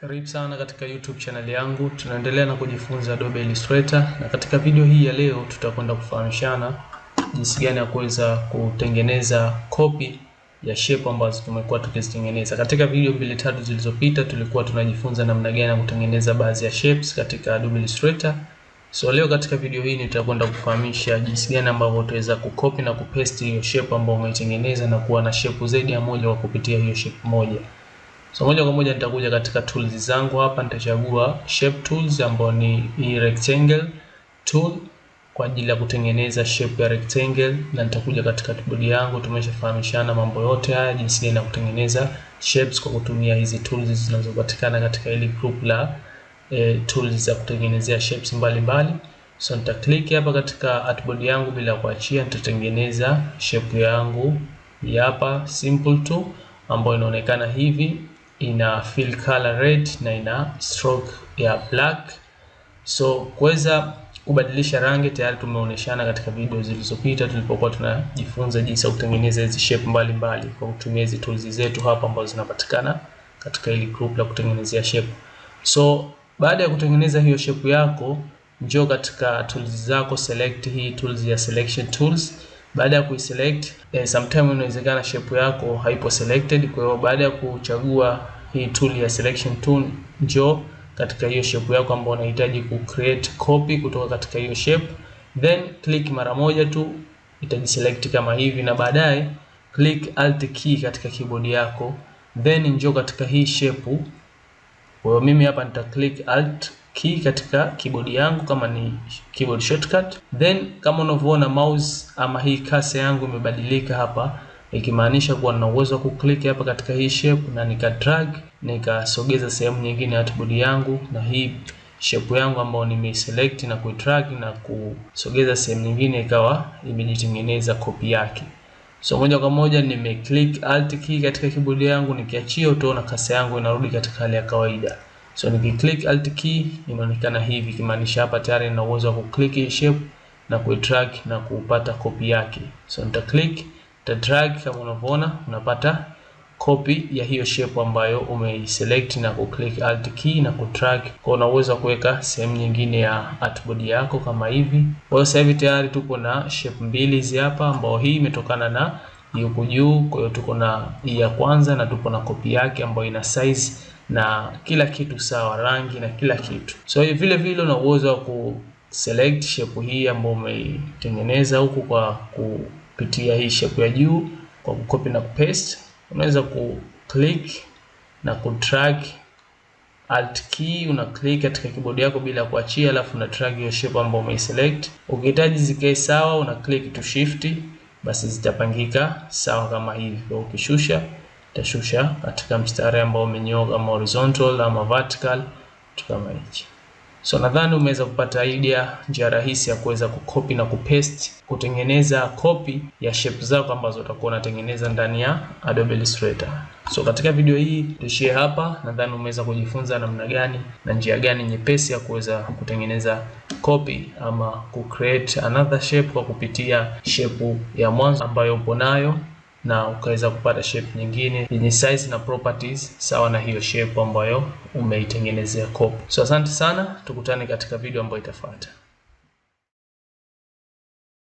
Karibu sana katika YouTube channel yangu. Tunaendelea na kujifunza Adobe Illustrator, na katika video hii ya leo tutakwenda kufahamishana jinsi gani ya kuweza kutengeneza copy ya shape ambazo tumekuwa tukizitengeneza. Katika video 2-3 zilizopita tulikuwa tunajifunza namna gani ya kutengeneza baadhi ya shapes katika Adobe Illustrator. So leo katika video hii nitakwenda kufahamisha jinsi gani ambavyo utaweza kucopy na kupaste hiyo shape ambayo umeitengeneza na kuwa na shape zaidi ya moja kwa kupitia hiyo shape moja. So moja kwa moja nitakuja katika tools zangu hapa, nitachagua shape tools ambayo ni hii rectangle tool kwa ajili ya kutengeneza shape ya rectangle, na nitakuja katika keyboard yangu. Tumeshafahamishana mambo yote haya, jinsi gani ya kutengeneza shapes kwa kutumia hizi tools zinazopatikana katika ile group la tools za kutengenezea shapes mbalimbali. So nita click hapa katika keyboard yangu bila kuachia, nitatengeneza shape yangu hapa simple tu ambayo inaonekana hivi, ina fill color red na ina stroke ya black. So kuweza kubadilisha rangi tayari tumeonyeshana katika video zilizopita tulipokuwa tunajifunza jinsi ya kutengeneza hizi shape mbalimbali kwa kutumia hizi tools zetu hapa ambazo zinapatikana katika ile group la kutengenezea shape. So baada ya kutengeneza hiyo shape yako, njoo katika tools zako, select hii tools ya selection tools. Baada ya kuiselect, sometime inawezekana shape yako haipo selected. Kwa hiyo baada ya kuchagua hii tool ya selection tool, njoo katika hiyo shape yako ambayo unahitaji ku create copy kutoka katika hiyo shape, then click mara moja tu, itajiselect kama hivi, na baadaye click alt key katika keyboard yako, then njoo katika hii shape. Kwa hiyo mimi hapa nita click alt key katika keyboard yangu kama ni keyboard shortcut, then kama unavyoona mouse ama hii cursor yangu imebadilika hapa, ikimaanisha kuwa nina uwezo wa kuclick hapa katika hii shape na nika drag nikasogeza sehemu nyingine ya keyboard yangu, na hii shape yangu ambayo nimeselect na kuidrag na kusogeza sehemu nyingine ikawa imejitengeneza copy yake. So moja kwa moja nime click alt key katika keyboard yangu, nikiachia utaona cursor yangu inarudi katika hali ya kawaida. So nikiclick alt key inaonekana hivi, kimaanisha hapa tayari nina uwezo wa kuclick hii shape na kuidrag na kupata copy yake. So nita click, nita drag, kama unavyoona unapata copy ya hiyo shape ambayo umeiselect na kuclick alt key na kudrag. Kwa una uwezo wa kuweka sehemu nyingine ya artboard yako kama hivi. Kwa hiyo sasa hivi tayari tuko na shape mbili hizi hapa, ambayo hii imetokana na huko juu. Kwa hiyo tuko na hii ya kwanza na tuko na copy yake ambayo ina size na kila kitu sawa, rangi na kila kitu. So vile vile una uwezo wa ku select shape hii ambayo umeitengeneza huku kwa kupitia hii shape ya juu kwa kucopy na kupaste. Unaweza ku click na ku drag alt key, una click katika keyboard yako bila kuachia, alafu una drag hiyo shape ambayo umeiselect. Ukihitaji zikae sawa, una click to shift, basi zitapangika sawa kama hivi. Kwa ukishusha itashusha katika mstari ambao umenyooka, kama horizontal ama vertical kama hivi. So nadhani umeweza kupata idea, njia rahisi ya kuweza kucopy na kupaste, kutengeneza copy ya shape zako ambazo utakuwa unatengeneza ndani ya Adobe Illustrator. So katika video hii tuishie hapa. Nadhani umeweza kujifunza namna gani na njia gani nyepesi ya kuweza kutengeneza copy ama ku create another shape kwa kupitia shape ya mwanzo ambayo upo nayo, na ukaweza kupata shape nyingine yenye size na properties sawa na hiyo shape ambayo umeitengenezea copy. So asante sana, tukutane katika video ambayo itafuata.